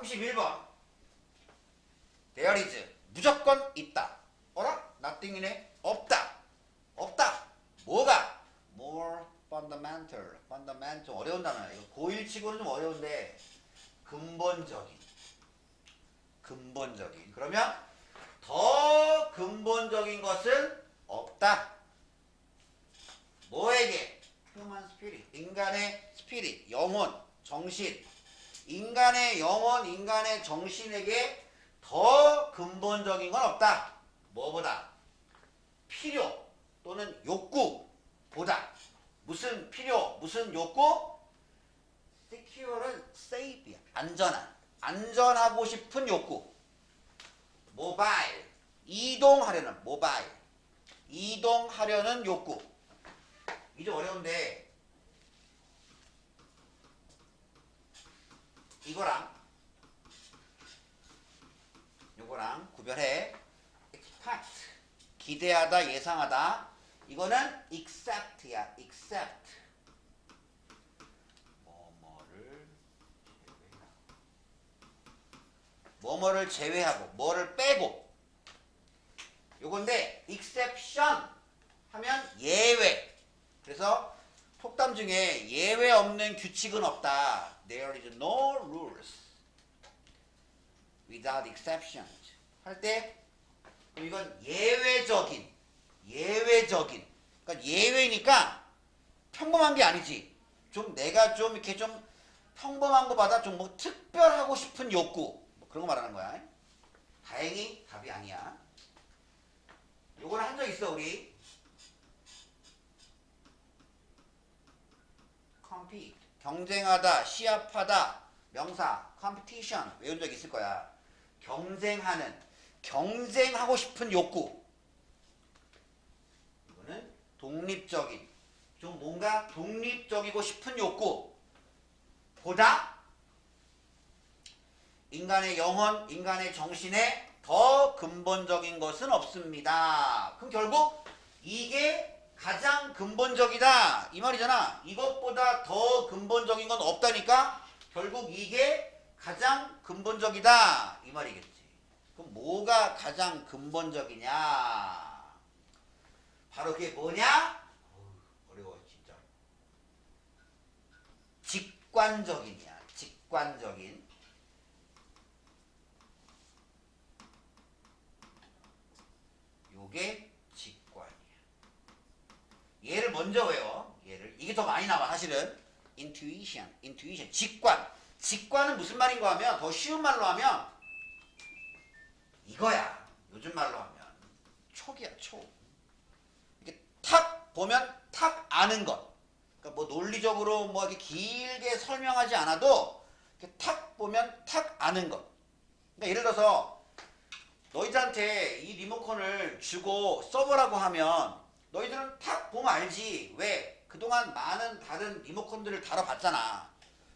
31번. There is. 무조건 있다. 어라? nothing이네. 없다. 없다. 뭐가? More fundamental. fundamental. 어려운 단어야. 이거 고1 치고는 좀 어려운데 근본적인. 근본적인. 그러면 더 근본적인 것은 없다. 뭐에게? Human spirit. 인간의 spirit. 영혼. 정신. 인간의 영혼, 인간의 정신에게 더 근본적인 건 없다. 뭐보다? 필요 또는 욕구보다. 무슨 필요, 무슨 욕구? secure는 safe야. 안전한. 안전하고 싶은 욕구. mobile. 이동하려는 mobile. 이동하려는 욕구. 이제 어려운데 요거랑 구별해. expect. 기대하다, 예상하다. 이거는 accept야. accept. 뭐뭐를 제외하고 뭐를 빼고. 요건데 exception 하면 예외. 그래서 속담 중에 예외 없는 규칙은 없다. There is no rules without exceptions. 할 때 이건 예외적인. 그러니까 예외니까 평범한 게 아니지. 좀 내가 좀 이렇게 좀 평범한 거보다 좀 뭐 특별하고 싶은 욕구. 뭐 그런 거 말하는 거야. 다행히 답이 아니야. 요거는 한 적 있어 우리. compete. 경쟁하다, 시합하다. 명사 competition 외운 적 있을 거야. 경쟁하는, 경쟁하고 싶은 욕구. 이거는 독립적인, 좀 뭔가 독립적이고 싶은 욕구 보다 인간의 영혼, 인간의 정신에 더 근본적인 것은 없습니다. 그럼 결국 이게 가장 근본적이다 이 말이잖아. 이것보다 더 근본적인 건 없다니까 결국 이게 가장 근본적이다 이 말이겠지. 그럼 뭐가 가장 근본적이냐? 바로 그게 뭐냐? 어려워 진짜. 직관적인이야. 직관적인. 요게 직관이야. 얘를 먼저 외워. 얘를. 이게 더 많이 나와 사실은. intuition. 직관. 직관은 무슨 말인가 하면 더 쉬운 말로 하면 이거야. 요즘 말로 하면 촉이야. 촉. 이렇게 탁 보면 탁 아는 것. 그러니까 뭐 논리적으로 뭐 이렇게 길게 설명하지 않아도 이렇게 탁 보면 탁 아는 것. 그러니까 예를 들어서 너희들한테 이 리모컨을 주고 써보라고 하면 너희들은 탁 보면 알지. 왜? 그동안 많은 다른 리모컨들을 다뤄봤잖아.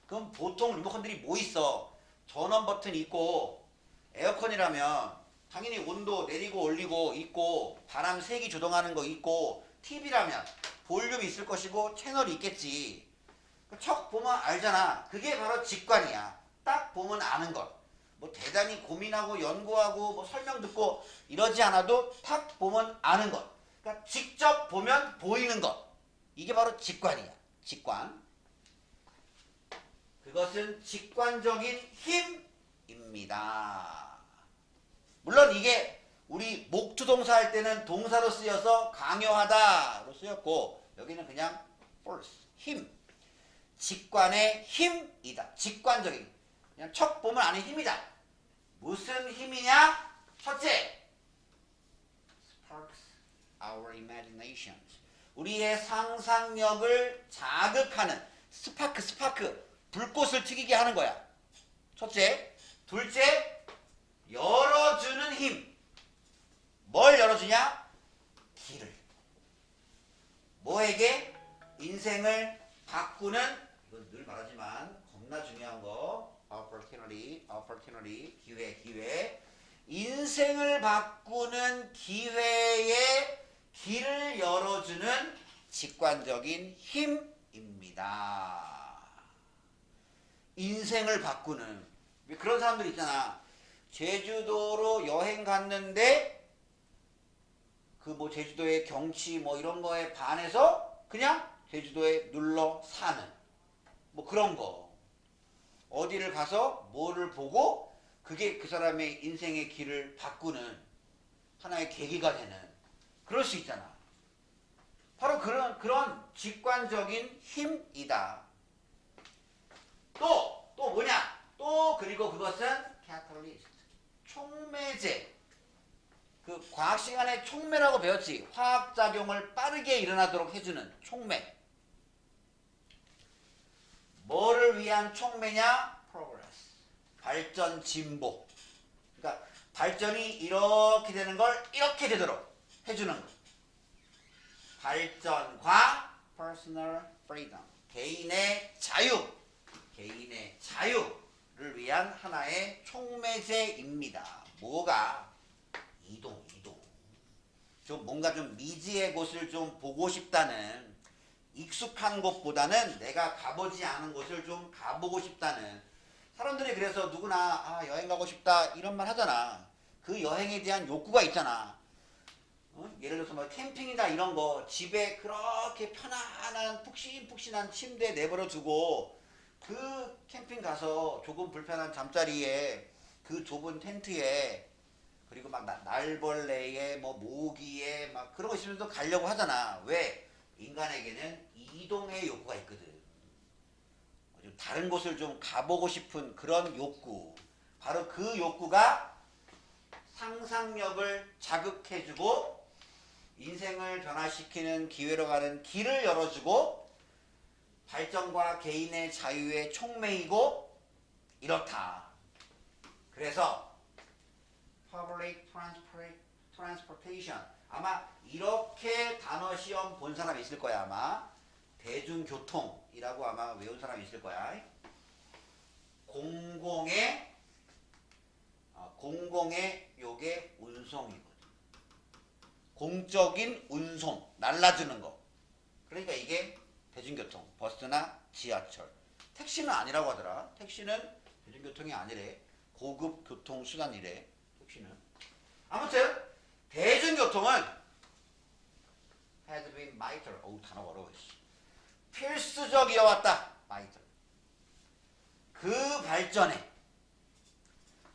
그럼 보통 리모컨들이 뭐 있어? 전원 버튼 있고, 에어컨이라면 당연히 온도 내리고 올리고 있고, 바람 세기 조정하는 거 있고, TV라면 볼륨이 있을 것이고 채널이 있겠지. 척 보면 알잖아. 그게 바로 직관이야. 딱 보면 아는 것. 뭐 대단히 고민하고 연구하고 뭐 설명 듣고 이러지 않아도 탁 보면 아는 것. 그러니까 직접 보면 보이는 것. 이게 바로 직관이야. 직관. 그것은 직관적인 힘입니다. 물론 이게 우리 목투동사 할 때는 동사로 쓰여서 강요하다로 쓰였고 여기는 그냥 force, 힘. 직관의 힘이다. 직관적인. 그냥 척 보면 아는 힘이다. 무슨 힘이냐? 첫째, sparks our imaginations. 우리의 상상력을 자극하는 스파크, 불꽃을 튀기게 하는 거야. 첫째. 둘째, 열어주는 힘. 뭘 열어주냐? 길을. 뭐에게? 인생을 바꾸는, 이건 늘 말하지만 겁나 중요한 거, opportunity, 기회. 인생을 바꾸는 기회에 길을 열어주는 직관적인 힘입니다. 인생을 바꾸는, 그런 사람들 있잖아. 제주도로 여행 갔는데 그 뭐 제주도의 경치 뭐 이런 거에 반해서 그냥 제주도에 눌러 사는 뭐 그런 거. 어디를 가서 뭐를 보고 그게 그 사람의 인생의 길을 바꾸는 하나의 계기가 되는 그럴 수 있잖아. 바로 그런 직관적인 힘이다. 또 뭐냐? 또 그리고 그것은 catalyst, 촉매제. 그 과학 시간에 촉매라고 배웠지. 화학작용을 빠르게 일어나도록 해주는 촉매. 뭐를 위한 촉매냐? progress, 발전, 진보. 그러니까 발전이 이렇게 되는 걸 이렇게 되도록 해주는 거. 발전과 personal freedom, 개인의 자유, 개인의 자유를 위한 하나의 촉매제입니다. 뭐가? 이동. 좀 뭔가 좀 미지의 곳을 좀 보고 싶다는, 익숙한 곳보다는 내가 가보지 않은 곳을 좀 가보고 싶다는. 사람들이 그래서 누구나 여행 가고 싶다 이런 말 하잖아. 그 여행에 대한 욕구가 있잖아. 예를 들어서 뭐 캠핑이나 이런 거 집에 그렇게 편안한 푹신푹신한 침대 내버려 두고 그 캠핑 가서 조금 불편한 잠자리에 그 좁은 텐트에 그리고 막 날벌레에 뭐 모기에 막 그런 거 있으면서 가려고 하잖아. 왜? 인간에게는 이동의 욕구가 있거든. 좀 다른 곳을 좀 가보고 싶은 그런 욕구. 바로 그 욕구가 상상력을 자극해주고 인생을 변화시키는 기회로 가는 길을 열어주고 발전과 개인의 자유의 촉매이고 이렇다. 그래서 public transportation, 아마 이렇게 단어 시험 본 사람 있을 거야. 아마 대중교통이라고 아마 외운 사람 있을 거야. 공공의 요게 운송이거든. 공적인 운송, 날라주는 거. 그러니까 이게 대중교통, 버스나 지하철. 택시는 아니라고 하더라. 택시는 대중교통이 아니래. 고급 교통수단이래. 택시는. 아무튼 대중교통은 has been vital. 어우, 단어가 어려워. 필수적이어왔다. vital. 그 발전에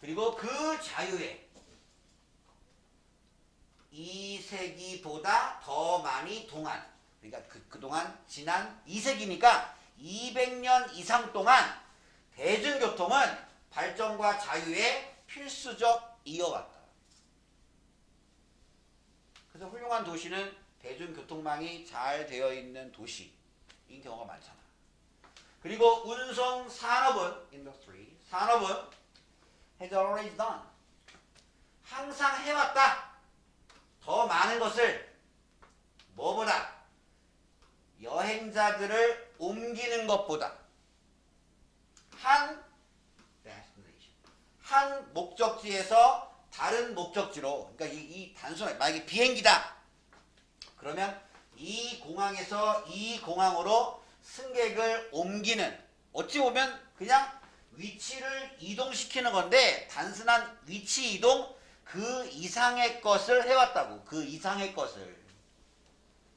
그리고 그 자유에 2세기보다 더 많이 동안, 그러니까 그동안 지난 2세기니까 200년 이상 동안 대중교통은 발전과 자유에 필수적 이어왔다. 그래서 훌륭한 도시는 대중교통망이 잘 되어 있는 도시인 경우가 많잖아. 그리고 운송 산업은 industry, 산업은 has always done, 항상 해왔다. 더 많은 것을 뭐보다? 여행자들을 옮기는 것보다 한 destination, 한 목적지에서 다른 목적지로, 그러니까 이 단순하게 만약에 비행기다 그러면 이 공항에서 이 공항으로 승객을 옮기는, 어찌 보면 그냥 위치를 이동시키는 건데 단순한 위치 이동 그 이상의 것을 해왔다고. 그 이상의 것을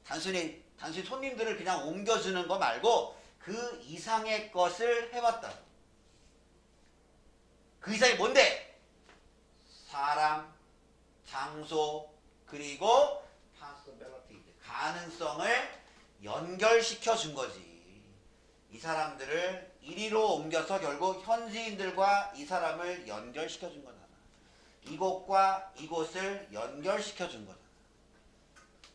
단순히 손님들을 그냥 옮겨주는 거 말고 그 이상의 것을 해왔다고. 그 이상이 뭔데? 사람, 장소, 그리고 possibility, 가능성을 연결시켜 준 거지. 이 사람들을 이리로 옮겨서 결국 현지인들과 이 사람을 연결시켜 준 거잖아. 이곳과 이곳을 연결시켜 준 거잖아.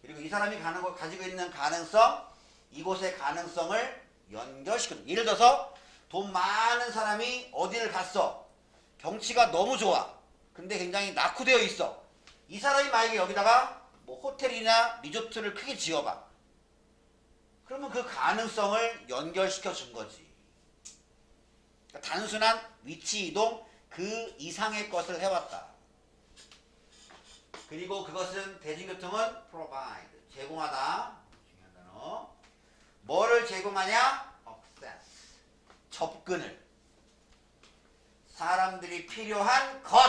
그리고 이 사람이 가지고 있는 가능성, 이곳의 가능성을 연결시켜 준 거야. 예를 들어서 돈 많은 사람이 어디를 갔어. 경치가 너무 좋아. 근데 굉장히 낙후되어 있어. 이 사람이 만약에 여기다가 뭐 호텔이나 리조트를 크게 지어봐. 그러면 그 가능성을 연결시켜 준 거지. 그러니까 단순한 위치 이동 그 이상의 것을 해왔다. 그리고 그것은 대중교통은 provide, 제공하다. 중요한 단어. 뭐를 제공하냐? access, 접근을. 사람들이 필요한 것.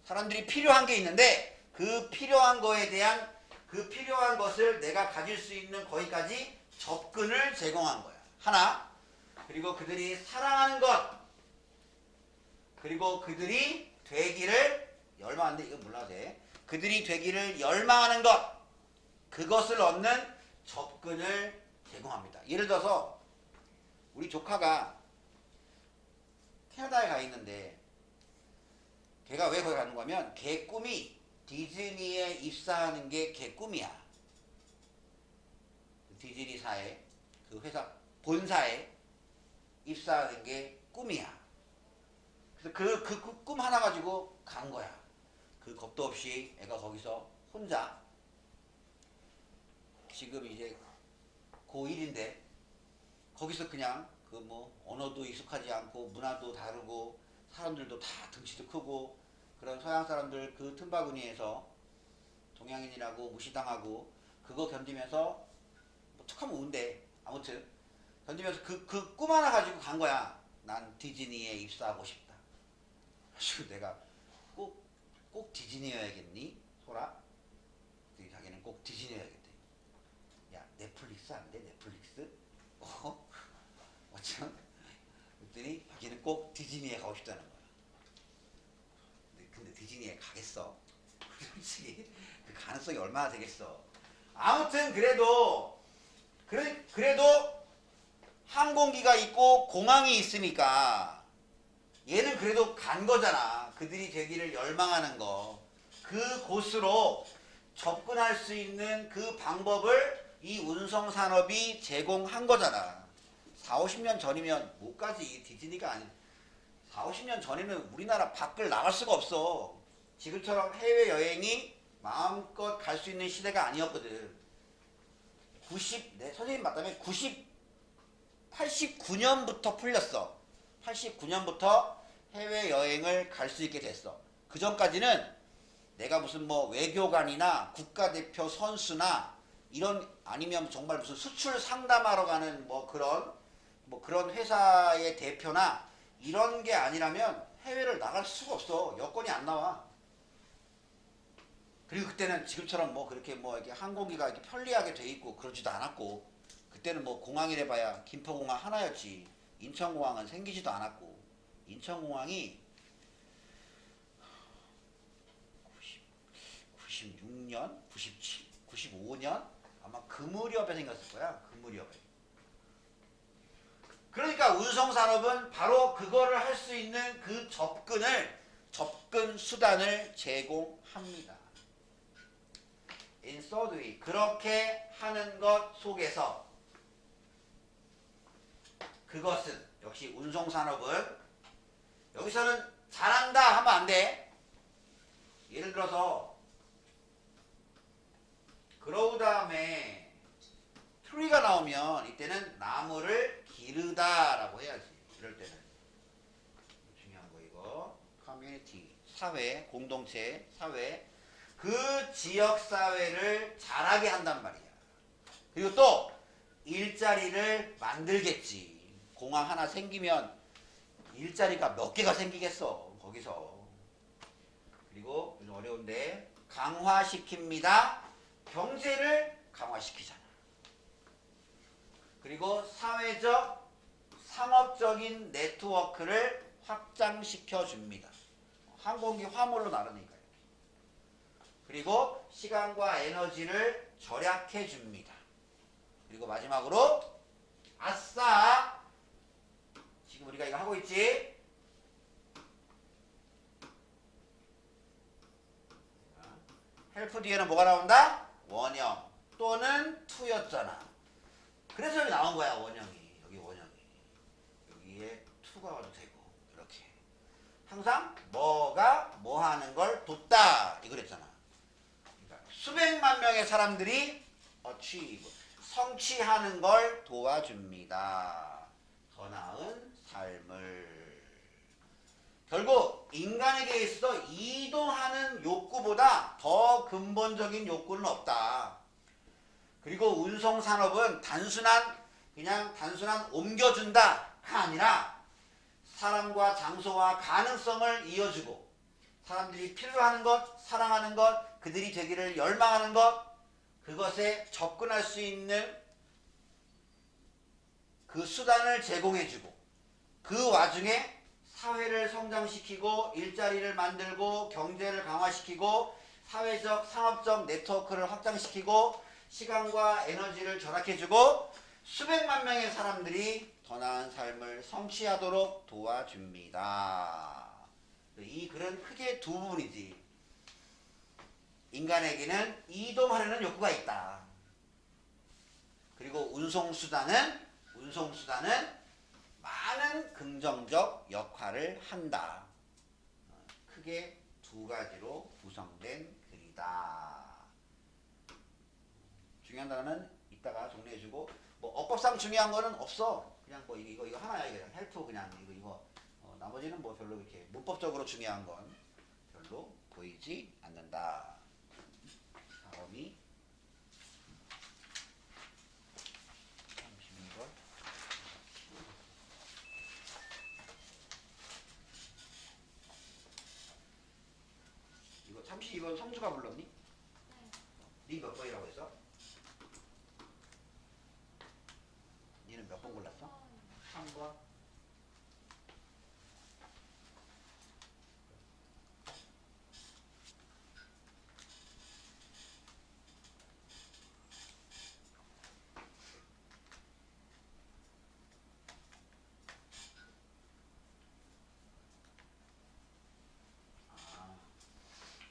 사람들이 필요한 게 있는데 그 필요한 거에 대한 그 필요한 것을 내가 가질 수 있는 거기까지 접근을 제공한 거야. 하나. 그리고 그들이 사랑하는 것. 그리고 그들이 되기를 열망하는데 이거 몰라도 돼. 그들이 되기를 열망하는 것. 그것을 얻는 접근을 제공합니다. 예를 들어서 우리 조카가 캐나다에 가 있는데 걔가 왜 거기 가는 거면 걔 꿈이 디즈니에 입사하는 게 걔 꿈이야. 디즈니사에 그 회사 본사에 입사하는 게 꿈이야. 그래서 그 꿈 하나 가지고 간 거야. 그 겁도 없이 애가 거기서 혼자 지금 이제 고1인데 거기서 그냥 그 뭐 언어도 익숙하지 않고 문화도 다르고 사람들도 다 덩치도 크고 그런 서양 사람들 그 틈바구니에서 동양인이라고 무시당하고 그거 견디면서 뭐 툭하면 운대 아무튼 견디면서 그 꿈 하나 가지고 간 거야. 난 디즈니에 입사하고 싶다. 그래서 내가 꼭 디즈니여야겠니? 소라? 자기는 꼭 디즈니여야겠대. 야 넷플릭스 안 돼? 넷플릭스? 어쩜? 그랬더니 자기는 꼭 디즈니에 가고 싶다는 거야. 근데 디즈니에 가겠어? 솔직히 그 가능성이 얼마나 되겠어. 아무튼 그래도 항공기가 있고 공항이 있으니까 얘는 그래도 간 거잖아. 그들이 되기를 열망하는 거. 그 곳으로 접근할 수 있는 그 방법을 이 운송산업이 제공한 거잖아. 4, 50년 전이면 못 가지. 디즈니가 아니. 4, 50년 전에는 우리나라 밖을 나갈 수가 없어. 지금처럼 해외여행이 마음껏 갈 수 있는 시대가 아니었거든. 내 선생님 맞다면 89년부터 풀렸어. 89년부터 해외여행을 갈 수 있게 됐어. 그 전까지는 내가 무슨 뭐 외교관이나 국가대표 선수나 이런 아니면 정말 무슨 수출 상담하러 가는 뭐 그런 회사의 대표나 이런 게 아니라면 해외를 나갈 수가 없어. 여건이 안 나와. 그리고 그때는 지금처럼 뭐 그렇게 뭐 이렇게 항공기가 이렇게 편리하게 돼 있고 그러지도 않았고 그때는 뭐 공항이래 봐야 김포공항 하나였지. 인천공항은 생기지도 않았고 인천공항이 96년, 97, 95년 아마 그 무렵에 생겼을 거야. 그 무렵에. 그러니까 운송산업은 바로 그거를 할 수 있는 그 접근 수단을 제공합니다. In third way. 그렇게 하는 것 속에서 그것은 역시 운송산업은 여기서는 잘한다 하면 안 돼. 예를 들어서 그러우 다음에 트리가 나오면 이때는 나무를 기르다 라고 해야지. 이럴 때는 중요한 거 이거 커뮤니티 사회 공동체 사회 그 지역사회를 자라게 한단 말이야. 그리고 또 일자리를 만들겠지. 공항 하나 생기면 일자리가 몇 개가 생기겠어 거기서. 그리고 좀 어려운데 강화시킵니다. 경제를 강화시키잖아. 그리고 사회적 상업적인 네트워크를 확장시켜 줍니다. 항공기 화물로 나르니까요. 그리고 시간과 에너지를 절약해 줍니다. 그리고 마지막으로 아싸! 지금 우리가 이거 하고 있지? 헬프 뒤에는 뭐가 나온다? 원형 또는 투였잖아. 그래서 여기 나온 거야 원형이. 여기 원형이. 여기에 투가 와도 되고 이렇게. 항상 뭐가 뭐 하는 걸 돕다 이거랬잖아. 그러니까 수백만 명의 사람들이 성취하는 걸 도와줍니다. 더 나은 삶을. 결국 인간에게 있어서 이동하는 욕구보다 더 근본적인 욕구는 없다. 그리고 운송산업은 단순한 옮겨준다가 아니라 사람과 장소와 가능성을 이어주고 사람들이 필요로 하는 것, 사랑하는 것, 그들이 되기를 열망하는 것, 그것에 접근할 수 있는 그 수단을 제공해주고 그 와중에 사회를 성장시키고 일자리를 만들고 경제를 강화시키고 사회적, 상업적 네트워크를 확장시키고 시간과 에너지를 절약해주고 수백만 명의 사람들이 더 나은 삶을 성취하도록 도와줍니다. 이 글은 크게 두 부분이지. 인간에게는 이동하려는 욕구가 있다. 그리고 운송수단은 많은 긍정적 역할을 한다. 크게 두 가지로 구성된 글이다. 중요한 단어는 이따가 정리해주고 뭐 어법상 중요한 거는 없어. 그냥 뭐 이거 하나야. 그냥 헬프 그냥 이거 나머지는 뭐 별로 이렇게 문법적으로 중요한 건 별로 보이지 않는다. 다음이 32번. 이거 32번 성주가 불렀니? 네 몇 번이라고 했어? 니는 몇 번 골랐어? 3번.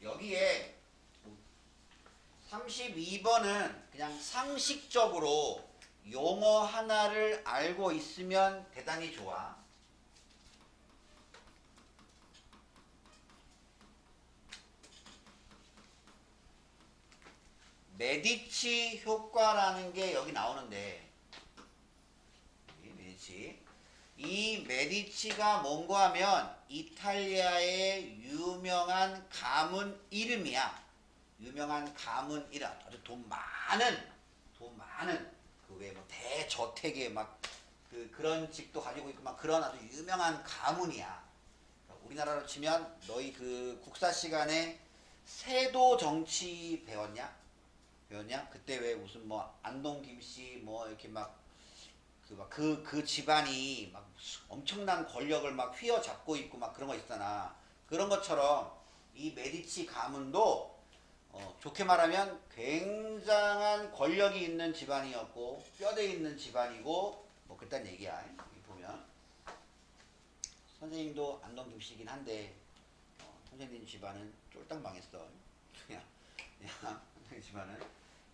여기에 32번은 그냥 상식적으로 용어 하나를 알고 있으면 대단히 좋아. 메디치 효과라는 게 여기 나오는데 메디치. 이 메디치가 뭔가 하면 이탈리아의 유명한 가문 이름이야. 유명한 가문 이름. 아주 돈 많은 그 왜 뭐 대저택에 막 그런 집도 가지고 있고 막 그런 아주 유명한 가문이야. 우리나라로 치면 너희 그 국사 시간에 세도 정치 배웠냐? 그때 왜 무슨 뭐 안동 김씨 뭐 이렇게 막 그 집안이 막 엄청난 권력을 막 휘어잡고 있고 막 그런 거 있잖아. 그런 것처럼 이 메디치 가문도 좋게 말하면 굉장한 권력이 있는 집안이었고 뼈대 있는 집안이고 뭐 그딴 얘기야. 여기 보면 선생님도 안동 김씨이긴 한데 선생님 집안은 쫄딱 망했어. 그냥 선생님 집안은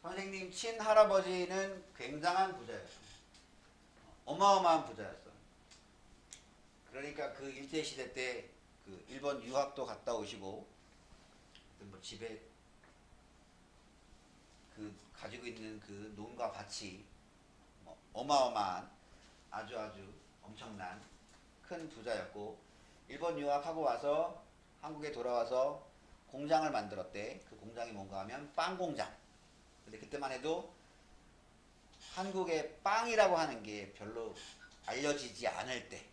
선생님 친할아버지는 굉장한 부자였어. 어마어마한 부자였어. 그러니까 그 일제시대 때 그 일본 유학도 갔다 오시고 뭐 집에 그 가지고 있는 그 논과 밭이 뭐 어마어마한 아주 엄청난 큰 부자였고 일본 유학하고 와서 한국에 돌아와서 공장을 만들었대. 그 공장이 뭔가 하면 빵 공장. 근데 그때만 해도 한국의 빵이라고 하는 게 별로 알려지지 않을 때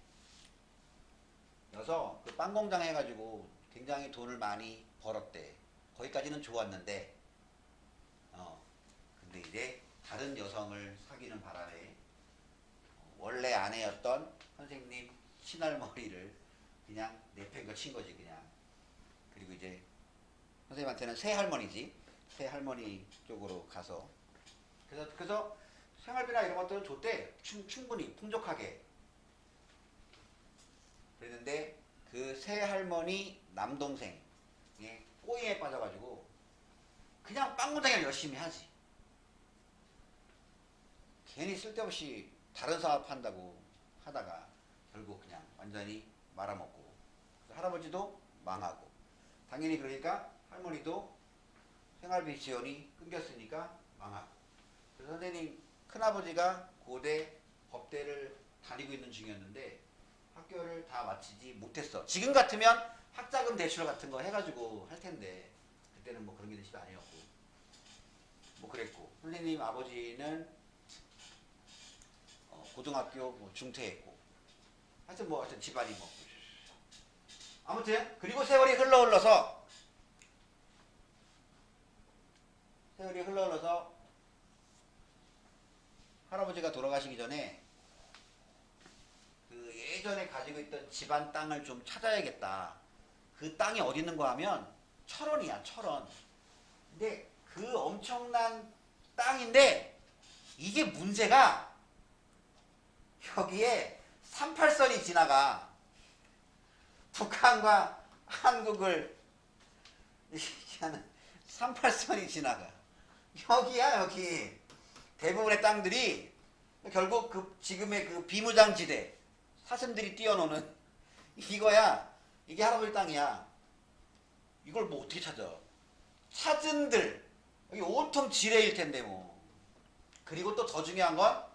여서 그 빵 공장 해가지고 굉장히 돈을 많이 벌었대. 거기까지는 좋았는데 근데 이제 다른 여성을 사귀는 바람에 원래 아내였던 선생님 친할머니를 그냥 내팽겨 친 거지 그냥. 그리고 이제 선생님한테는 새할머니지. 새할머니 쪽으로 가서 그래서 생활비나 이런 것들은 줬대. 충분히 풍족하게. 그랬는데 그 새할머니 남동생의 꼬이에 빠져가지고 그냥 빵 공장을 열심히 하지. 괜히 쓸데없이 다른 사업 한다고 하다가 결국 그냥 완전히 말아먹고 할아버지도 망하고 당연히 그러니까 할머니도 생활비 지원이 끊겼으니까 망하고. 그래서 선생님 큰아버지가 고대 법대를 다니고 있는 중이었는데 학교를 다 마치지 못했어. 지금 같으면 학자금 대출 같은 거 해가지고 할 텐데 그때는 뭐 그런 게 대출 아니었고 뭐 그랬고 선생님 아버지는 고등학교 뭐 중퇴했고 하여튼 뭐 하여튼 집안이 뭐 아무튼 그리고 세월이 흘러서 할아버지가 돌아가시기 전에 그 예전에 가지고 있던 집안 땅을 좀 찾아야겠다. 그 땅이 어디 있는가 하면 철원이야, 철원. 근데 그 엄청난 땅인데 이게 문제가 여기에 38선이 지나가. 북한과 한국을 하는 38선이 지나가. 여기야, 여기. 대부분의 땅들이 결국 그 지금의 그 비무장지대, 사슴들이 뛰어노는 이거야. 이게 할아버지 땅이야. 이걸 뭐 어떻게 찾아? 찾은들 여기 온통 지뢰일 텐데 뭐. 그리고 또 더 중요한 건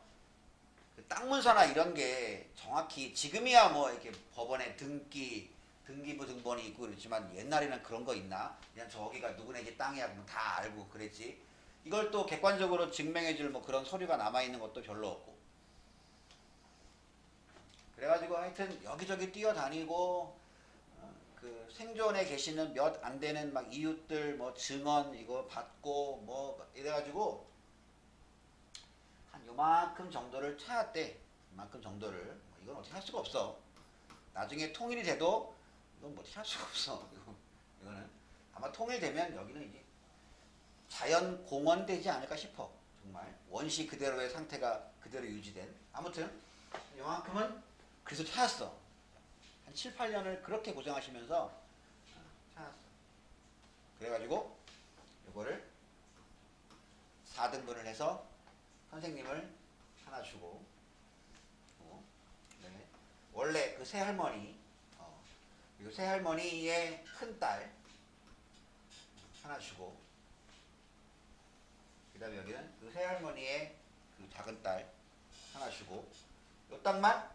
그 땅문서나 이런 게 정확히 지금이야 뭐 이렇게 법원에 등기부 등본이 있고 그렇지만 옛날에는 그런 거 있나? 그냥 저기가 누구네 집 땅이야 그러면 다 알고 그랬지. 이걸 또 객관적으로 증명해줄 뭐 그런 서류가 남아있는 것도 별로 없고. 그래가지고 하여튼 여기저기 뛰어다니고 그 생존에 계시는 몇 안 되는 막 이웃들 뭐 증언 이거 받고 뭐 이래가지고 한 요만큼 정도를 찾았대. 요만큼 정도를. 뭐 이건 어떻게 할 수가 없어. 나중에 통일이 돼도 이건 뭐 어떻게 할 수가 없어. 이거는 아마 통일되면 여기는 이제 자연 공원 되지 않을까 싶어. 정말 원시 그대로의 상태가 그대로 유지된. 아무튼 요만큼은 그래서 찾았어. 한 7, 8년을 그렇게 고생하시면서 찾았어. 그래가지고 요거를 4등분을 해서 선생님을 하나 주고 네. 원래 그 새할머니 그리고 새할머니의 큰딸 하나 주고 그 다음에 여기는 그 새할머니의 그 작은딸 하나 주고 요 땅만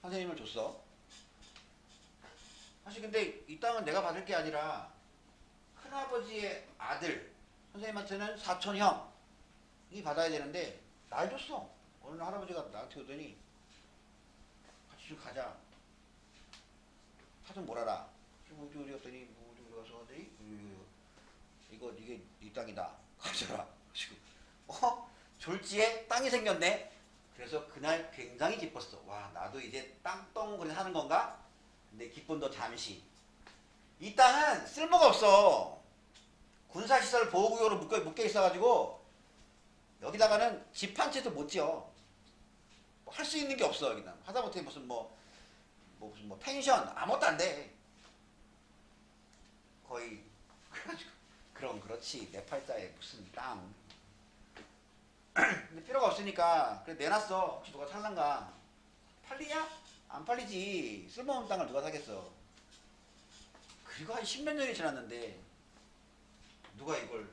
선생님을 줬어. 사실 근데 이 땅은 내가 받을 게 아니라 큰아버지의 아들 선생님한테는 사촌 형이 받아야 되는데 날 줬어. 어느 날 할아버지가 나한테 오더니 같이 좀 가자. 차 좀 몰아라. 어디 어디 갔더니 뭐 어디 가서 하더니 이게 네 땅이다. 가져라. 졸지에 땅이 생겼네. 그래서 그날 굉장히 기뻤어. 와 나도 이제 땅덩어리 사는 건가? 근데 기쁨도 잠시. 이 땅은 쓸모가 없어. 군사시설 보호구역으로 묶여 있어가지고 여기다가는 집 한 채도 못 지어. 뭐 할 수 있는 게 없어. 여기는 하다못해 무슨 무슨 펜션 아무것도 안 돼. 거의 그래가지고 그럼 그렇지 내 팔자에 무슨 땅. 근데 필요가 없으니까 그래 내놨어. 혹시 누가 살란가. 팔리냐? 안 팔리지. 쓸모없는 땅을 누가 사겠어. 그리고 한 10몇 년이 지났는데 누가 이걸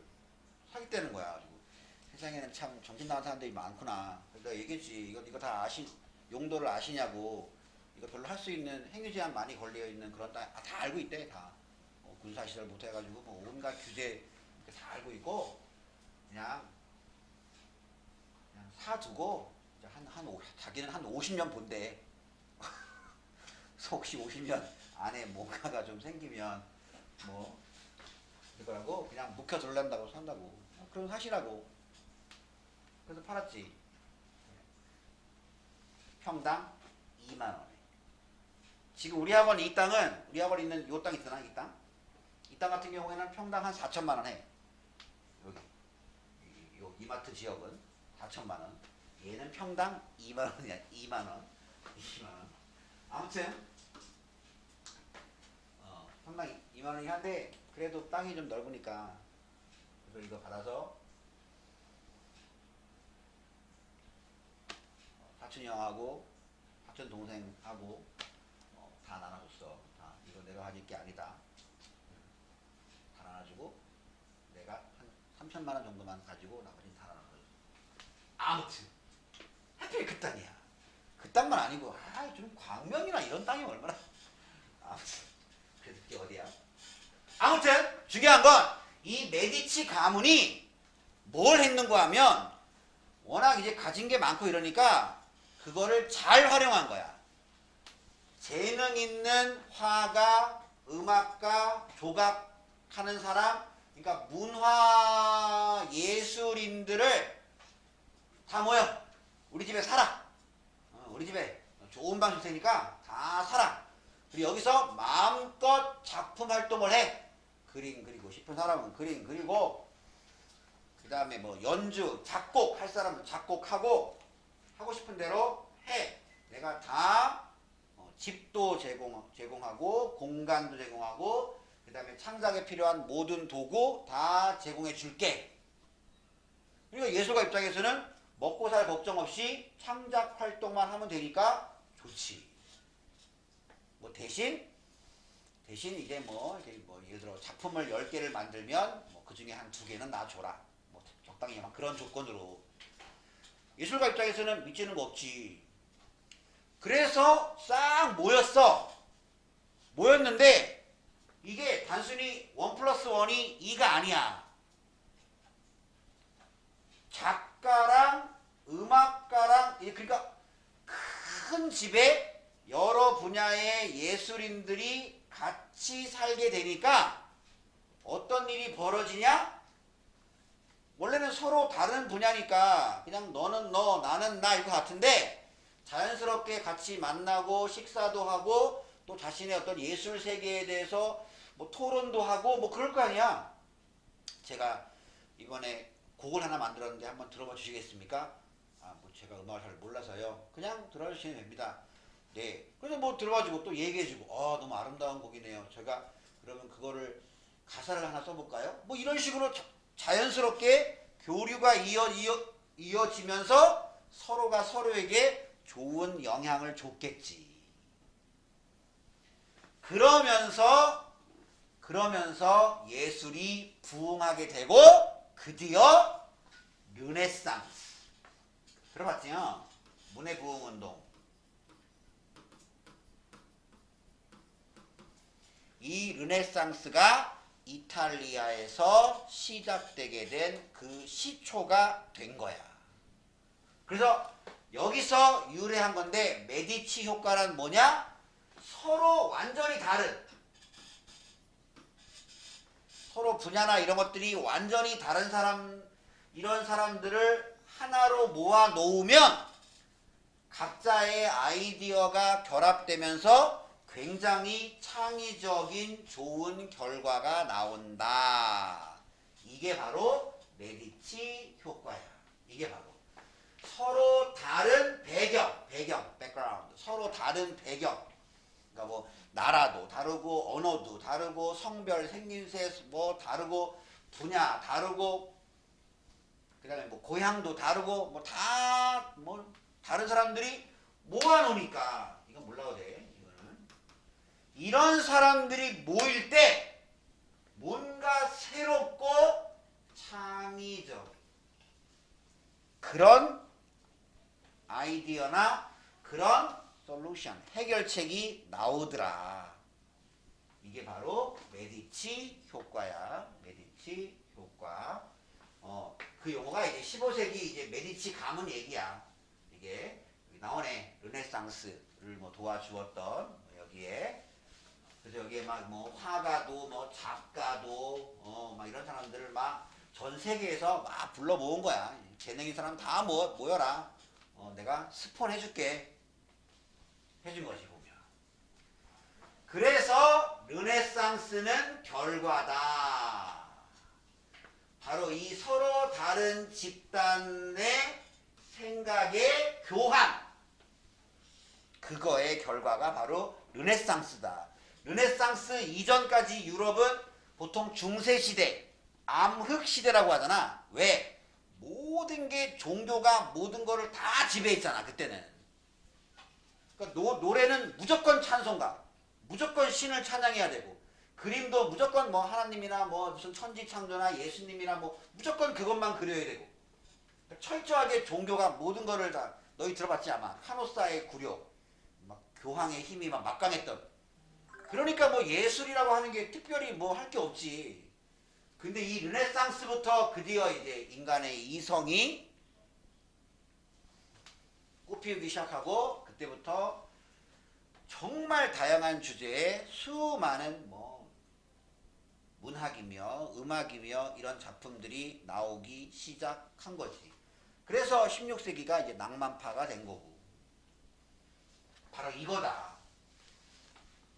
사겠다는 거야. 그리고 세상에는 참 정신 나간 사람들이 많구나. 내가 얘기했지. 이거 다 용도를 아시냐고. 이거 별로 할 수 있는 행위 제한 많이 걸려 있는 그런 땅 다 알고 있대. 다 군사시설부터 해가지고 뭐 온갖 규제 다 알고 있고 그냥 사두고 자기는 한 50년 본대. 혹시 50년 안에 뭔가가 좀 생기면 뭐 이거라고 그냥 묵혀둘란다고 산다고. 그럼 사시라고. 그래서 팔았지. 평당 2만 원에. 지금 우리 학원 이 땅은 우리 학원 있는 요 땅 있잖아. 이 땅. 이 땅 같은 경우에는 평당 한 4천만 원 해. 여기 요 이마트 지역은 4천만 원. 얘는 평당 2만 원이야. 2만 원. 2만 원. 아무튼 평당 2만 원이 한데 그래도 땅이 좀 넓으니까 그래서 이거 받아서 사촌 형하고 사촌 동생하고 다 나눠줬어. 이거 내가 가질 게 아니다. 다 나눠주고 내가 한 3천만 원 정도만 가지고 나머지는 다 나눠줬어. 아무튼 하필 그 땅이야. 그 땅만 아니고 좀 광명이나 이런 땅이 얼마나. 아무튼 그래도 그게 어디야. 아무튼 중요한 건 이 메디치 가문이 뭘 했는가 하면 워낙 이제 가진 게 많고 이러니까 그거를 잘 활용한 거야. 재능 있는 화가, 음악가, 조각하는 사람, 그러니까 문화 예술인들을 다 모여. 우리 집에 살아. 우리 집에 좋은 방 줄 테니까 다 살아. 그리고 여기서 마음껏 작품 활동을 해. 그림 그리고 싶은 사람은 그림 그리고, 그 다음에 뭐 연주, 작곡 할 사람은 작곡하고, 하고 싶은 대로 해. 내가 다 집도 제공하고, 공간도 제공하고, 그 다음에 창작에 필요한 모든 도구 다 제공해 줄게. 그리고 예술가 입장에서는 먹고 살 걱정 없이 창작 활동만 하면 되니까 좋지. 뭐 대신 이제 뭐 예를 들어 작품을 10개를 만들면 뭐 그 중에 한 2개는 나 줘라. 뭐 적당히 그런 조건으로. 예술가 입장에서는 미치는 거 없지. 그래서 싹 모였는데 이게 단순히 1+1이 2가 아니야. 작가랑 음악가랑, 그러니까 큰 집에 여러 분야의 예술인들이 같이 살게 되니까 어떤 일이 벌어지냐? 원래는 서로 다른 분야니까 그냥 너는 너, 나는 나 이거 같은데, 자연스럽게 같이 만나고 식사도 하고 또 자신의 어떤 예술 세계에 대해서 뭐 토론도 하고 뭐 그럴 거 아니야. 제가 이번에 곡을 하나 만들었는데 한번 들어봐 주시겠습니까? 뭐 제가 음악을 잘 몰라서요. 그냥 들어주시면 됩니다. 네. 그래서 뭐 들어가지고 또 얘기해주고, 너무 아름다운 곡이네요. 제가 그러면 그거를 가사를 하나 써볼까요? 뭐 이런 식으로 자연스럽게 교류가 이어지면서 서로가 서로에게 좋은 영향을 줬겠지. 그러면서 예술이 부흥하게 되고 드디어 르네상스. 들어봤지요? 문해부흥운동. 이 르네상스가 이탈리아에서 시작되게 된 그 시초가 된 거야. 그래서 여기서 유래한 건데, 메디치 효과란 뭐냐? 서로 완전히 다른, 서로 분야나 이런 것들이 완전히 다른 사람, 이런 사람들을 하나로 모아 놓으면 각자의 아이디어가 결합되면서 굉장히 창의적인 좋은 결과가 나온다. 이게 바로 메디치 효과야. 이게 바로 서로 다른 백그라운드, 서로 다른 배경. 그러니까 뭐 나라도 다르고 언어도 다르고 성별, 생김새 뭐 다르고 분야 다르고, 그다음에 뭐 고향도 다르고 뭐 다 뭐 다른 사람들이 모아놓으니까, 이건 몰라도 돼. 이거는 이런 사람들이 모일 때 뭔가 새롭고 창의적 그런 아이디어나 그런 솔루션, 해결책이 나오더라. 이게 바로 메디치 효과야. 메디치 효과. 그 용어가 이제 15세기 이제 메디치 가문 얘기야. 이게 나오네. 르네상스를 뭐 도와주었던 여기에. 그래서 여기에 막 뭐 화가도 뭐 작가도 막 이런 사람들을 막 전 세계에서 막 불러 모은 거야. 재능 있는 사람 다 모여라. 내가 스폰 해줄게. 해준 것이 보면. 그래서 르네상스는 결과다. 바로 이 서로 다른 집단의 생각의 교환, 그거의 결과가 바로 르네상스다. 르네상스 이전까지 유럽은 보통 중세시대, 암흑시대라고 하잖아. 왜? 모든 게 종교가 모든 거를 다 지배했잖아. 그때는. 그러니까 노래는 무조건 찬송가, 무조건 신을 찬양해야 되고, 그림도 무조건 뭐 하나님이나 뭐 무슨 천지창조나 예수님이나 뭐 무조건 그것만 그려야 되고, 그러니까 철저하게 종교가 모든 거를 다, 너희 들어봤지 아마, 카노사의 굴욕, 막 교황의 힘이 막 막강했던. 그러니까 뭐 예술이라고 하는 게 특별히 뭐 할 게 없지. 근데 이 르네상스부터 드디어 이제 인간의 이성이 꽃피우기 시작하고, 그때부터 정말 다양한 주제의 수많은 뭐 문학이며 음악이며 이런 작품들이 나오기 시작한 거지. 그래서 16세기가 이제 낭만파가 된 거고. 바로 이거다.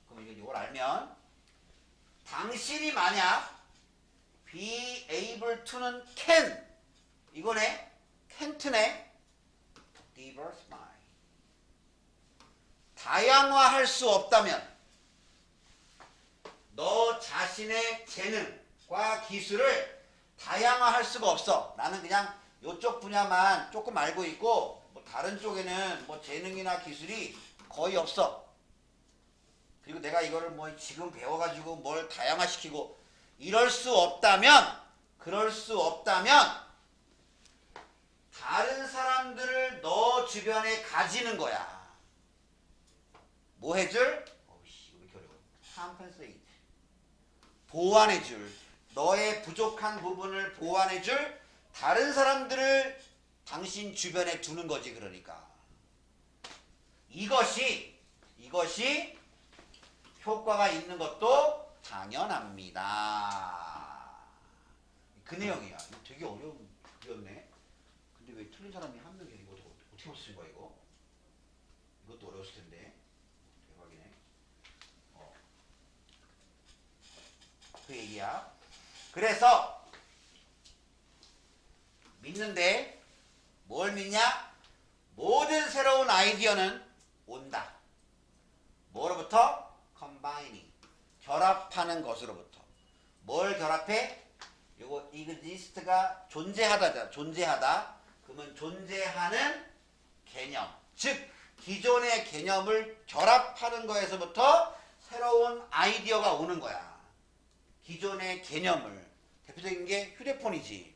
그럼 이걸 알면 당신이 만약 be able to는 can 이거네. can't네. diversify 다양화할 수 없다면 너 자신의 재능과 기술을 다양화할 수가 없어. 나는 그냥 이쪽 분야만 조금 알고 있고 뭐 다른 쪽에는 뭐 재능이나 기술이 거의 없어. 그리고 내가 이거를 뭐 지금 배워가지고 뭘 다양화시키고 이럴 수 없다면 그럴 수 없다면 다른 사람들을 너 주변에 가지는 거야. 뭐 해줄? 어이씨 왜 이렇게 어려워. compensate 보완해줄 너의 부족한 부분을 보완해줄 다른 사람들을 당신 주변에 두는 거지. 그러니까 이것이 효과가 있는 것도 당연합니다. 그 내용이야. 이거 되게 어려운 글이었네. 근데 왜 틀린 사람이 한 명이야? 이거 어떻게 쓸 거야 이거? 이것도 어려웠을 텐데. 대박이네. 그 얘기야. 그래서 믿는데 뭘 믿냐? 모든 새로운 아이디어는 온다. 뭐로부터? combining 결합하는 것으로부터. 뭘 결합해? 요거 exist가 존재하다잖아. 존재하다. 그러면 존재하는 개념. 즉 기존의 개념을 결합하는 거에서부터 새로운 아이디어가 오는 거야. 기존의 개념을. 대표적인 게 휴대폰이지.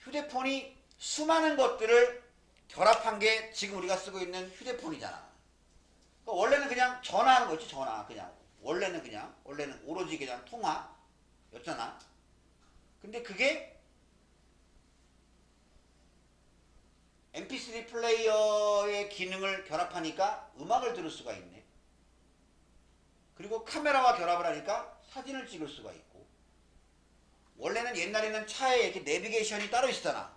휴대폰이 수많은 것들을 결합한 게 지금 우리가 쓰고 있는 휴대폰이잖아. 그러니까 원래는 그냥 전화하는 거지. 전화 그냥. 원래는 오로지 그냥 통화였잖아. 근데 그게 MP3 플레이어의 기능을 결합하니까 음악을 들을 수가 있네. 그리고 카메라와 결합을 하니까 사진을 찍을 수가 있고. 원래는 옛날에는 차에 이렇게 내비게이션이 따로 있었잖아.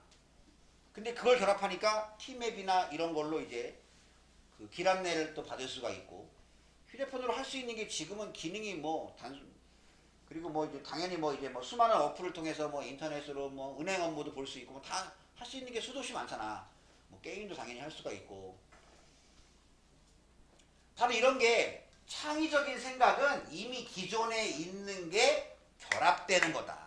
근데 그걸 결합하니까 티맵이나 이런 걸로 이제 그 길 안내를 또 받을 수가 있고. 휴대폰으로 할 수 있는 게 지금은 기능이 뭐 단순. 그리고 뭐 이제 당연히 뭐 이제 뭐 수많은 어플을 통해서 뭐 인터넷으로 뭐 은행 업무도 볼 수 있고 뭐 다 할 수 있는 게 수도 없이 많잖아. 뭐 게임도 당연히 할 수가 있고. 바로 이런 게 창의적인 생각은 이미 기존에 있는 게 결합되는 거다.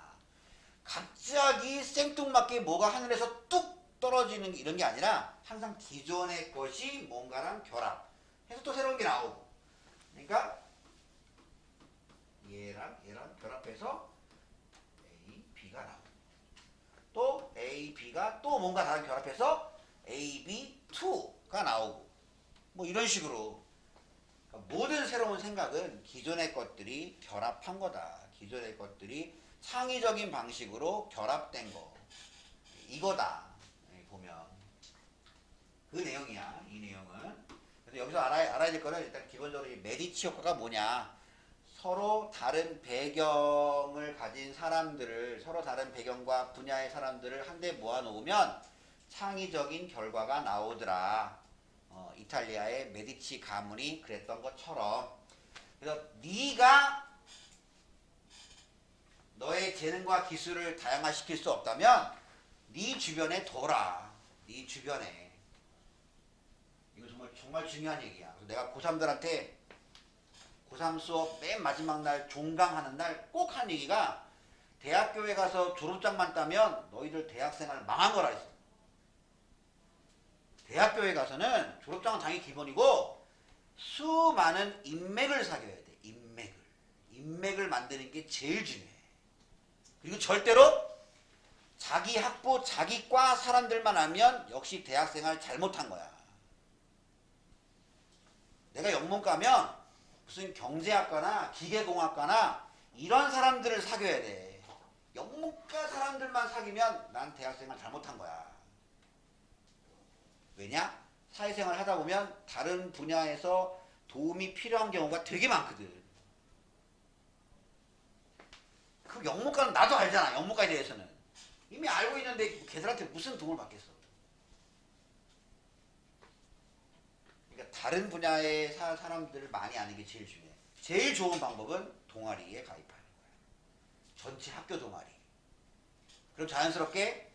갑자기 생뚱맞게 뭐가 하늘에서 뚝 떨어지는 이런 게 아니라 항상 기존의 것이 뭔가랑 결합해서 또 새로운 게 나오고. 그러니까 얘랑 결합해서 A, B가 나오고 또 A, B가 또 뭔가 다른 결합해서 A, B, 2가 나오고 뭐 이런 식으로. 그러니까 모든 새로운 생각은 기존의 것들이 결합한 거다. 기존의 것들이 창의적인 방식으로 결합된 거. 이거다. 보면 그 내용이야. 이 내용은. 그래서 여기서 알아야 될 거는 일단 기본적으로 이 메디치 효과가 뭐냐. 서로 다른 배경을 가진 사람들을, 서로 다른 배경과 분야의 사람들을 한데 모아놓으면 창의적인 결과가 나오더라. 이탈리아의 메디치 가문이 그랬던 것처럼. 그래서 네가 너의 재능과 기술을 다양화시킬 수 없다면 네 주변에 둬라. 네 주변에. 이거 정말 중요한 얘기야. 그래서 내가 고3들한테 고3 수업 맨 마지막 날 종강하는 날 꼭 한 얘기가 대학교에 가서 졸업장만 따면 너희들 대학생활 망한 거라 했어. 대학교에 가서는 졸업장은 당연히 기본이고 수많은 인맥을 사귀어야 돼. 인맥을 만드는 게 제일 중요해. 그리고 절대로 자기 학부, 자기 과 사람들만 하면 역시 대학생활 잘못한 거야. 내가 영문과면 무슨 경제학과나 기계공학과나 이런 사람들을 사귀어야 돼. 영문과 사람들만 사귀면 난 대학생활 잘못한 거야. 왜냐? 사회생활 하다 보면 다른 분야에서 도움이 필요한 경우가 되게 많거든. 그 영문과는 나도 알잖아. 영문과에 대해서는 이미 알고 있는데 걔들한테 무슨 도움을 받겠어. 그러니까 다른 분야의 사람들을 많이 아는 게 제일 중요해. 제일 좋은 방법은 동아리에 가입하는 거야. 전체 학교 동아리. 그럼 자연스럽게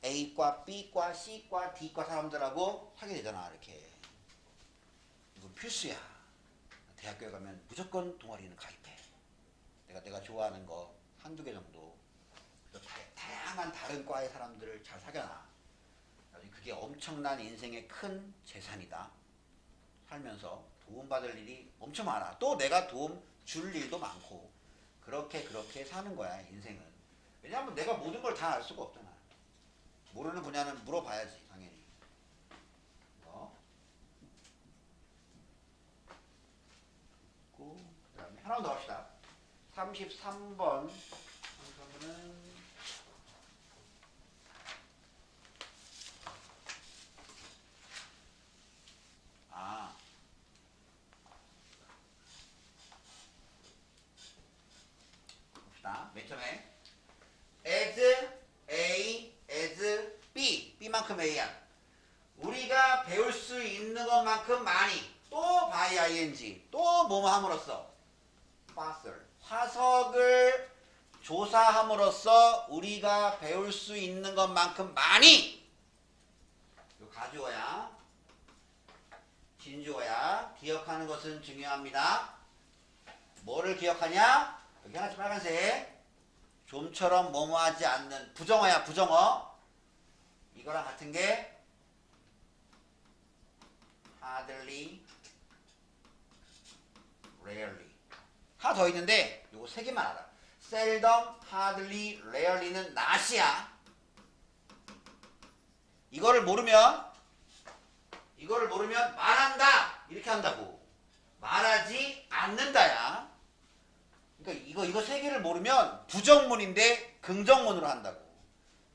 A과, B과, C과, D과 사람들하고 하게 되잖아. 이렇게. 이건 필수야. 대학교에 가면 무조건 동아리는 가입해. 내가 좋아하는 거 한두 개 정도. 다양한 다른 과의 사람들을 잘 사귀어놔. 그게 엄청난 인생의 큰 재산이다. 살면서 도움받을 일이 엄청 많아. 또 내가 도움 줄 일도 많고. 그렇게 사는 거야, 인생은. 왜냐하면 내가 모든 걸 다 알 수가 없잖아. 모르는 분야는 물어봐야지, 당연히. 그 다음에 하나 더 합시다. 33번. 33번은 봅시다. 맨 처음에 as A, as B. B만큼 A야. 우리가 배울 수 있는 것만큼 많이. 또 by ing. 또 뭐뭐 함으로써. fossil. 화석을 조사함으로써 우리가 배울 수 있는 것만큼 많이. 이거 가주어야. 진주어야. 기억하는 것은 중요합니다. 뭐를 기억하냐? 여기 하나씩 빨간색. 좀처럼 뭐뭐하지 않는 부정어야. 부정어. 이거랑 같은 게 hardly, rarely. 하나 더 있는데 요거 세 개만 알아. seldom, hardly, rarely는 not이야. 이거를 모르면 말한다 이렇게 한다고. 말하지 않는다야. 그러니까 이거 세 개를 모르면 부정문인데 긍정문으로 한다고.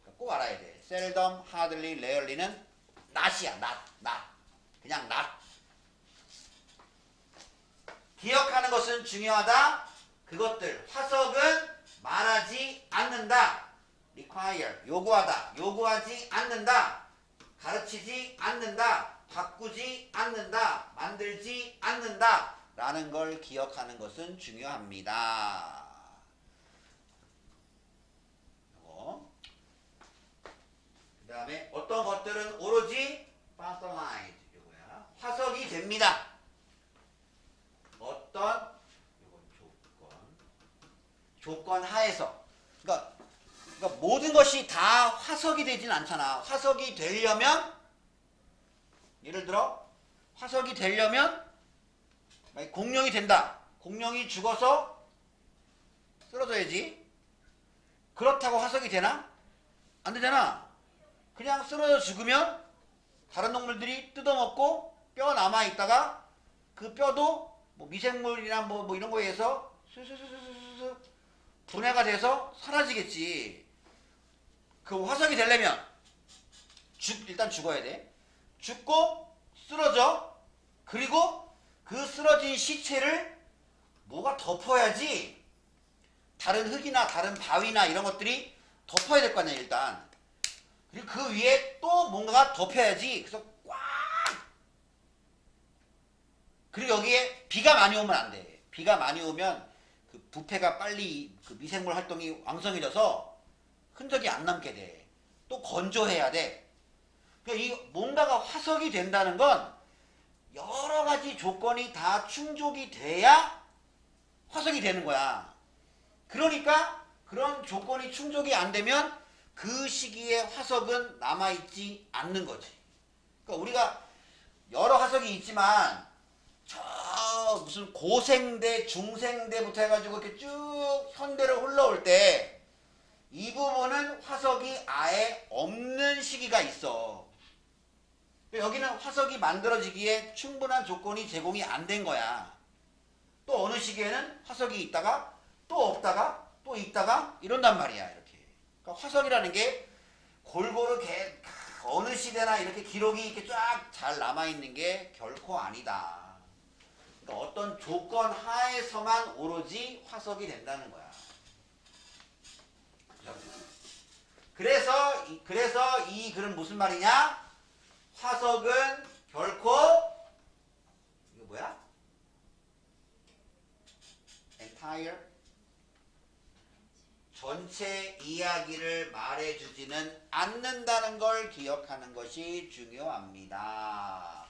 그러니까 꼭 알아야 돼. seldom, hardly, rarely는 not이야. not. 그냥 not. 기억하는 것은 중요하다. 그것들. 화석은 말하지 않는다. require. 요구하다. 요구하지 않는다. 가르치지 않는다. 바꾸지 않는다. 만들지 않는다. 라는 걸 기억하는 것은 중요합니다. 그 다음에 어떤 것들은 오로지 fossilize. 요거야. 화석이 됩니다. 어떤 조건 하에서. 그러니까 모든 것이 다 화석이 되진 않잖아. 화석이 되려면 예를 들어 화석이 되려면 공룡이 된다. 공룡이 죽어서 쓰러져야지. 그렇다고 화석이 되나? 안 되잖아. 그냥 쓰러져 죽으면 다른 동물들이 뜯어먹고 뼈 남아있다가 그 뼈도 뭐 미생물이나 뭐 이런 거에 의해서 스스스스스 분해가 돼서 사라지겠지. 그 화석이 되려면 일단 죽어야 돼. 죽고 쓰러져. 그리고 그 쓰러진 시체를 뭐가 덮어야지. 다른 흙이나 다른 바위나 이런 것들이 덮어야 될 거 아니야 일단. 그리고 그 위에 또 뭔가가 덮여야지. 그래서 꽉. 그리고 여기에 비가 많이 오면 안 돼. 비가 많이 오면 그 부패가 빨리 그 미생물 활동이 왕성해져서 흔적이 안 남게 돼. 또 건조해야 돼. 그러니까 이 뭔가가 화석이 된다는 건 여러 가지 조건이 다 충족이 돼야 화석이 되는 거야. 그러니까 그런 조건이 충족이 안 되면 그 시기에 화석은 남아있지 않는 거지. 그러니까 우리가 여러 화석이 있지만 저 무슨 고생대, 중생대부터 해가지고 이렇게 쭉 현대로 흘러올 때 이 부분은 화석이 아예 없는 시기가 있어. 여기는 화석이 만들어지기에 충분한 조건이 제공이 안 된 거야. 또 어느 시기에는 화석이 있다가 또 없다가 또 있다가 이런단 말이야. 이렇게. 그러니까 화석이라는 게 골고루 어느 시대나 이렇게 기록이 이렇게 쫙 잘 남아있는 게 결코 아니다. 그러니까 어떤 조건 하에서만 오로지 화석이 된다는 거야. 그래서 이 글은 무슨 말이냐? 화석은 결코 이거 뭐야? entire 전체 이야기를 말해주지는 않는다는 걸 기억하는 것이 중요합니다.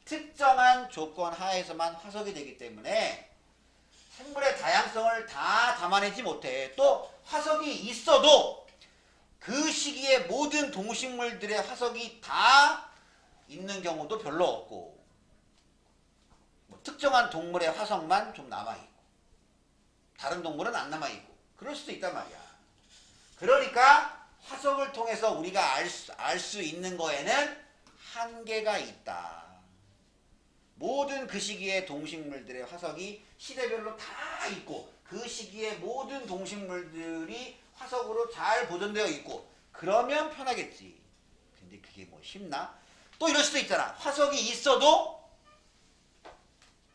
특정한 조건 하에서만 화석이 되기 때문에 생물의 다양성을 다 담아내지 못해. 또 화석이 있어도 그 시기에 모든 동식물들의 화석이 다 있는 경우도 별로 없고, 뭐 특정한 동물의 화석만 좀 남아있고 다른 동물은 안 남아있고 그럴 수도 있단 말이야. 그러니까 화석을 통해서 우리가 알 수 있는 거에는 한계가 있다. 모든 그 시기의 동식물들의 화석이 시대별로 다 있고 그 시기에 모든 동식물들이 화석으로 잘 보존되어 있고 그러면 편하겠지. 근데 그게 뭐 쉽나? 또 이럴 수도 있잖아. 화석이 있어도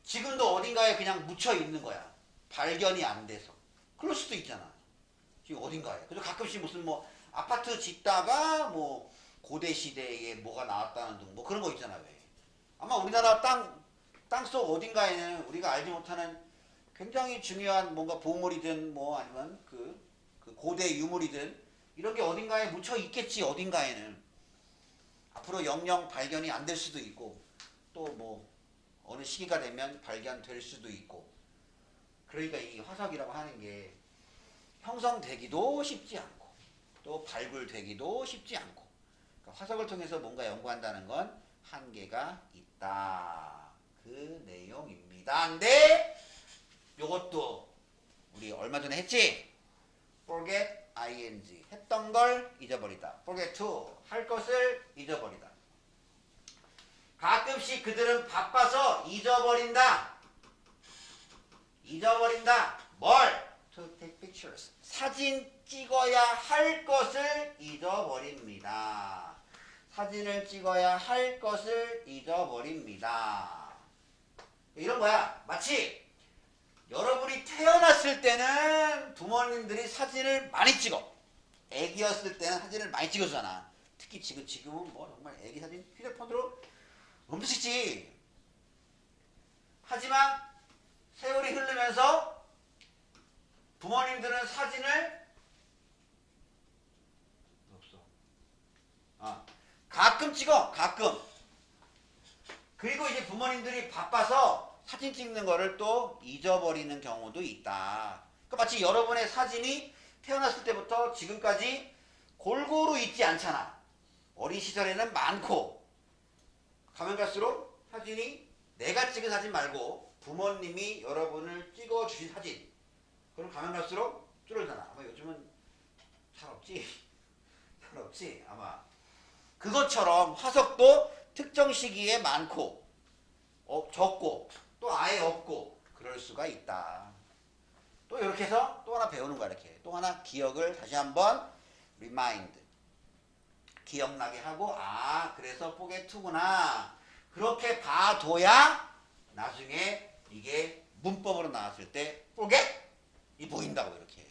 지금도 어딘가에 그냥 묻혀 있는 거야. 발견이 안 돼서. 그럴 수도 있잖아. 지금 어딘가에. 그래서 가끔씩 무슨 뭐 아파트 짓다가 뭐 고대 시대에 뭐가 나왔다는 등 뭐 그런 거 있잖아. 왜? 아마 우리나라 땅속 어딘가에는 우리가 알지 못하는 굉장히 중요한 뭔가 보물이든 뭐 아니면 그 고대 유물이든 이런 게 어딘가에 묻혀 있겠지. 어딘가에는. 앞으로 영영 발견이 안 될 수도 있고 또 뭐 어느 시기가 되면 발견될 수도 있고. 그러니까 이 화석이라고 하는 게 형성되기도 쉽지 않고 또 발굴되기도 쉽지 않고, 그러니까 화석을 통해서 뭔가 연구한다는 건 한계가 있다. 그 내용입니다. 근데 요것도 우리 얼마 전에 했지? forget ing 했던 걸 잊어버리다. forget to 할 것을 잊어버리다. 가끔씩 그들은 바빠서 잊어버린다. 뭘? To take pictures. 사진 찍어야 할 것을 잊어버립니다. 사진을 찍어야 할 것을 잊어버립니다. 이런 거야. 마치 여러분이 태어났을 때는 부모님들이 사진을 많이 찍어. 애기였을 때는 사진을 많이 찍어주잖아. 특히 지금은 뭐 정말 애기 사진 휴대폰으로 엄청 찍지. 하지만 세월이 흐르면서 부모님들은 사진을 가끔 찍어. 가끔. 그리고 이제 부모님들이 바빠서 사진 찍는 거를 또 잊어버리는 경우도 있다. 그러니까 마치 여러분의 사진이 태어났을 때부터 지금까지 골고루 있지 않잖아. 어린 시절에는 많고 가면 갈수록 사진이 내가 찍은 사진 말고 부모님이 여러분을 찍어 주신 사진, 그럼 가면 갈수록 줄어들잖아. 아마 요즘은 잘 없지 아마. 그것처럼 화석도 특정 시기에 많고 적고 또 아예 없고 그럴 수가 있다. 또 이렇게 해서 또 하나 배우는 거야. 이렇게 또 하나 기억을 다시 한번 remind, 기억나게 하고, 그래서 forget to구나. 그렇게 봐둬야 나중에 이게 문법으로 나왔을 때 forget 이 보인다고. 이렇게